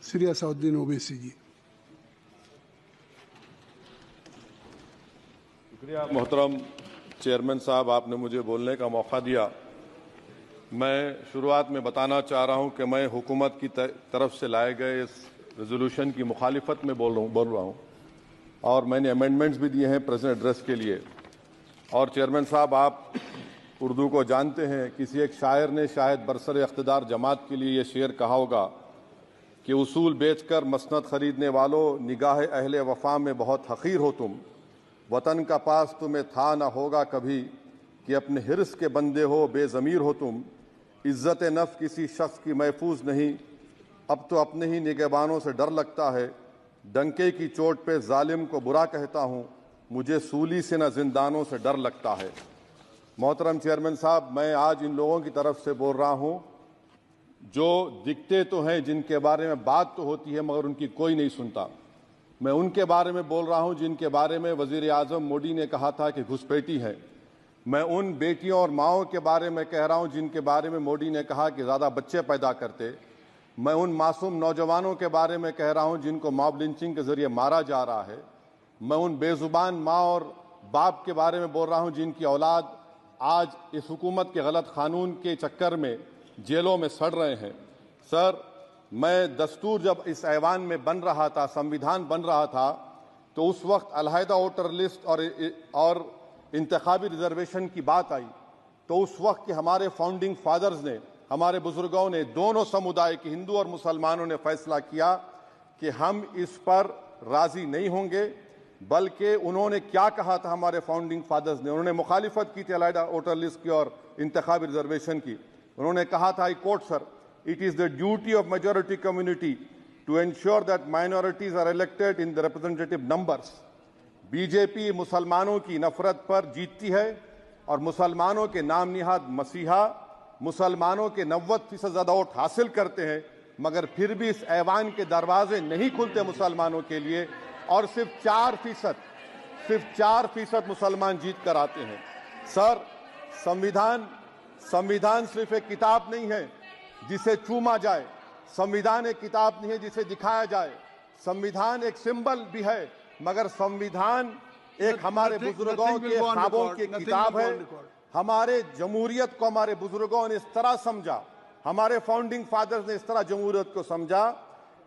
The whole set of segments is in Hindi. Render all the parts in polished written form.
श्री असाउद्दीन ओवैसी जी। शुक्रिया मोहतरम चेयरमैन साहब, आपने मुझे बोलने का मौका दिया। मैं शुरुआत में बताना चाह रहा हूं कि मैं हुकूमत की तरफ से लाए गए इस रेजोल्यूशन की मुखालिफत में बोल रहा हूं और मैंने अमेंडमेंट्स भी दिए हैं प्रेजेंट एड्रेस के लिए। और चेयरमैन साहब, आप उर्दू को जानते हैं। किसी एक शायर ने शायद बरसर इख्तिदार जमात के लिए ये शेर कहा होगा कि उसूल बेचकर मसनद खरीदने वालों, निगाह अहले वफा में बहुत हकीर हो तुम। वतन का पास तुम्हें था ना होगा कभी कि अपने हिर्स के बंदे हो, बेज़मीर हो तुम। इज्जत नफ्स किसी शख्स की महफूज नहीं, अब तो अपने ही निगहबानों से डर लगता है। डंके की चोट पे जालिम को बुरा कहता हूँ, मुझे सूली से न जिंदानों से डर लगता है। मोहतरम चेयरमैन साहब, मैं आज इन लोगों की तरफ से बोल रहा हूँ जो दिखते तो हैं, जिनके बारे में बात तो होती है मगर उनकी कोई नहीं सुनता। मैं उनके बारे में बोल रहा हूँ जिनके बारे में वज़ीर आज़म मोदी ने कहा था कि घुसपैठी हैं। मैं उन बेटियों और माओं के बारे में कह रहा हूँ जिनके बारे में मोदी ने कहा कि ज़्यादा बच्चे पैदा करते। मैं उन मासूम नौजवानों के बारे में कह रहा हूँ जिनको मॉब लिंचिंग के ज़रिए मारा जा रहा है। मैं उन बेज़ुबान माँ और बाप के बारे में बोल रहा हूँ जिनकी औलाद आज इस हुकूमत के गलत कानून के चक्कर में जेलों में सड़ रहे हैं। सर, मैं दस्तूर जब इस ऐवान में बन रहा था, संविधान बन रहा था, तो उस वक्त अलहदा वोटर लिस्ट और इंतखाबी रिजर्वेशन की बात आई तो उस वक्त के हमारे फाउंडिंग फादर्स ने, हमारे बुजुर्गों ने, दोनों समुदाय के हिंदू और मुसलमानों ने फैसला किया कि हम इस पर राजी नहीं होंगे। बल्कि उन्होंने क्या कहा था हमारे फाउंडिंग फादर्स ने, उन्होंने मुखालिफत की थी अलहदा वोटर लिस्ट की और इंतखाबी रिजर्वेशन की। उन्होंने कहा था, I quote sir, it is the duty of majority community to ensure that minorities are elected in the representative numbers. BJP मुसलमानों की नफरत पर जीतती है और मुसलमानों के नाम निहाद मसीहा मुसलमानों के 90% ज्यादा वोट हासिल करते हैं, मगर फिर भी इस ऐवान के दरवाजे नहीं खुलते मुसलमानों के लिए और सिर्फ 4% मुसलमान जीत कर आते हैं। सर, संविधान सिर्फ एक किताब नहीं है जिसे चूमा जाए, संविधान एक किताब नहीं है जिसे दिखाया जाए, संविधान एक सिंबल भी है, मगर संविधान एक हमारे बुजुर्गों के ख्वाबों की किताब है। हमारे जमहूरियत को हमारे बुजुर्गों ने इस तरह समझा, हमारे फाउंडिंग फादर्स ने इस तरह जमहूरियत को समझा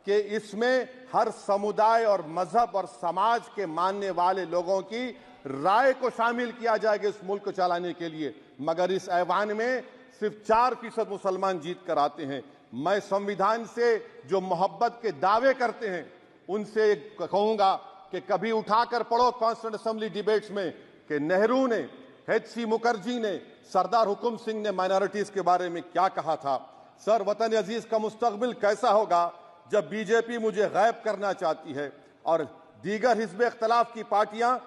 कि इसमें हर समुदाय और मजहब और समाज के मानने वाले लोगों की राय को शामिल किया जाएगा इस मुल्क को चलाने के लिए। मगर इस ऐवान में सिर्फ 4% मुसलमान जीत कर आते हैं। मैं संविधान से जो मोहब्बत के दावे करते हैं उनसे कहूंगा कि कभी उठाकर पढ़ो कॉन्स्टिट्यूएंट असेंबली डिबेट्स में कि नेहरू ने, एच.सी. मुखर्जी ने, सरदार हुकुम सिंह ने माइनॉरिटीज के बारे में क्या कहा था। सर, वतन अजीज का मुस्तकबिल कैसा होगा जब बीजेपी मुझे गायब करना चाहती है और दीगर हिज़्ब इख्तिलाफ की पार्टियां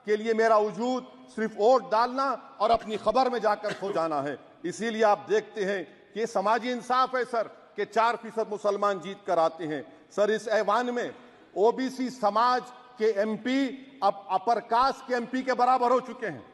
के लिए मेरा वजूद सिर्फ वोट डालना और अपनी खबर में जाकर खो जाना है। इसीलिए आप देखते हैं कि ये समाजी इंसाफ है सर कि 4% मुसलमान जीत कर आते हैं। सर, इस ऐवान में ओबीसी समाज के एमपी अब अपर कास्ट के एमपी के बराबर हो चुके हैं।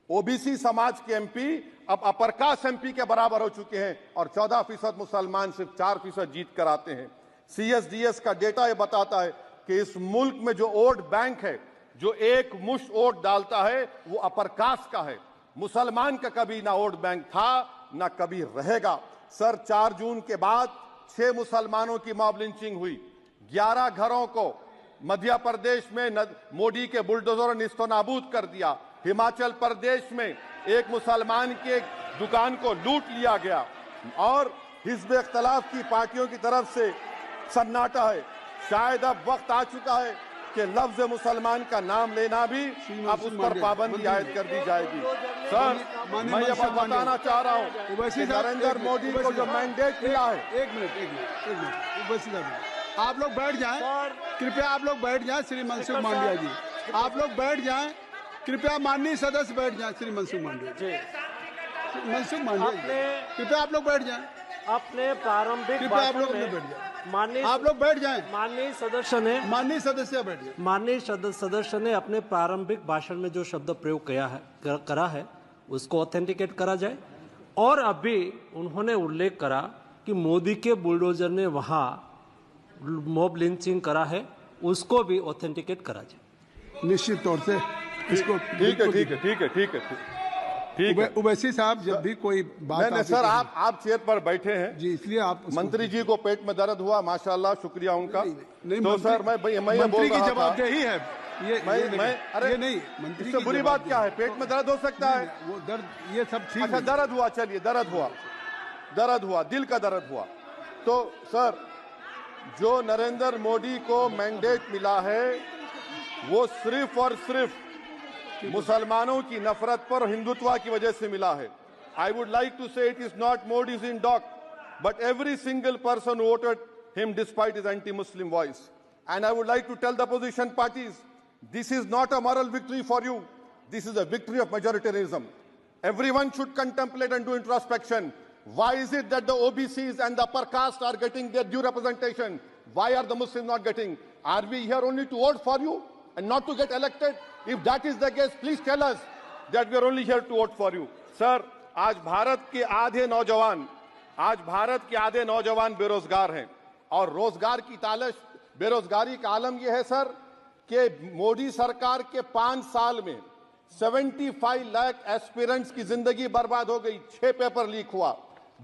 ओबीसी समाज के एमपी अब अपर कास्ट एमपी के बराबर हो चुके हैं और 14% मुसलमान सिर्फ 4% जीत कर आते हैं। CSDS का डेटा ये बताता है कि इस मुल्क में जो वोट बैंक है, जो एक मुश्त वोट डालता है, वो अपर कास्ट का है। मुसलमान का कभी ना वोट बैंक था ना कभी रहेगा। सर, 4 जून के बाद 6 मुसलमानों की मॉब लिंचिंग हुई, 11 घरों को मध्य प्रदेश में मोदी के बुलडोजर ने निस्तो नाबूद कर दिया। हिमाचल प्रदेश में एक मुसलमान की एक दुकान को लूट लिया गया और हिज़्ब इख्तिलाफ की पार्टियों की तरफ से सन्नाटा है। शायद अब वक्त आ चुका है कि लफ्ज मुसलमान का नाम लेना भी अब उस पर पाबंदी आयद कर दी जाएगी। सर, मैं ये बात बताना चाह रहा हूँ कि नरेंद्र मोदी को जो मैंडेट मिला है। एक मिनट, आप लोग बैठ जाएं, कृपया आप लोग बैठ जाएं। श्री मनसुख मांडविया जी, आप लोग बैठ जाएं, कृपया माननीय सदस्य बैठ जाएं। श्री मनसुख मांडविया जी, कृपया आप लोग बैठ जाएं। अपने प्रारंभिक आप लोग बैठ जाएं। आप लोग बैठ जाएं। माननीय सदस्य ने अपने प्रारंभिक भाषण में जो शब्द प्रयोग करा है उसको ऑथेंटिकेट करा जाए। और अभी उन्होंने उल्लेख करा कि मोदी के बुलडोजर ने वहां मॉब लिंचिंग करा है उसको भी ऑथेंटिकेट करा जाए। निश्चित तौर से इसको ठीक है। उवैसी साहब जब भी कोई बात नहीं सर, आप चेयर पर बैठे हैं जी, इसलिए आप मंत्री जी को पेट में दर्द हुआ, माशाल्लाह, शुक्रिया उनका। नहीं, तो सर मैं मंत्री की जवाबदेही है अरे ये नहीं, मंत्री इससे बुरी बात क्या है? पेट में दर्द हो सकता है, वो दर्द ये सब ठीक अच्छा दर्द हुआ, चलिए दर्द हुआ, दिल का दर्द हुआ। तो सर जो नरेंद्र मोदी को मैंडेट मिला है वो सिर्फ और सिर्फ मुसलमानों की नफरत पर हिंदुत्व की वजह से मिला है। I would like to say it is not Modi's in dock but every single person voted him despite his anti Muslim voice. And I would like to tell the opposition parties this is not a moral victory for you, this is a victory of majoritarianism. Everyone should contemplate and do introspection. Why is it that the OBCs and the upper caste are getting their due representation? Why are the Muslims not getting? Are we here only to vote for you and not to get elected? If that is the case, please tell us that we are only here to vote for you. Sir, आज भारत के आधे नौजवान बेरोजगार हैं और रोजगार की तालाश, बेरोजगारी का आलम यह है सर कि मोदी सरकार के 5 साल में 75 लाख एस्पिरेंट्स की जिंदगी बर्बाद हो गई, 6 पेपर लीक हुआ।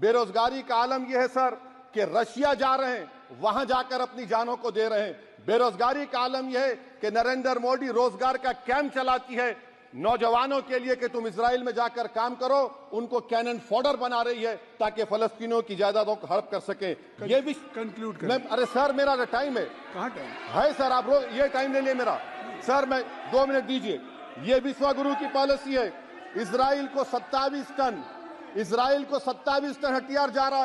बेरोजगारी का आलम यह है सर कि रशिया जा रहे हैं, वहां जाकर अपनी जानों को दे रहे हैं। बेरोजगारी का आलम यह है कि नरेंद्र मोदी रोजगार का कैंप चलाती है नौजवानों के लिए कि तुम इजराइल में जाकर काम करो, उनको कैनन फॉडर बना रही है ताकि फलस्तीनियों की जायदादों को हड़प कर सके। ये भी कंक्लूड करें। अरे सर मेरा टाइम है, कहाँ टाइम है सर? आप ये टाइम ले लिए मेरा सर, मैं 2 मिनट दीजिए। ये विश्वगुरु की पॉलिसी है, इजराइल को 27 टन हथियार जा रहा है।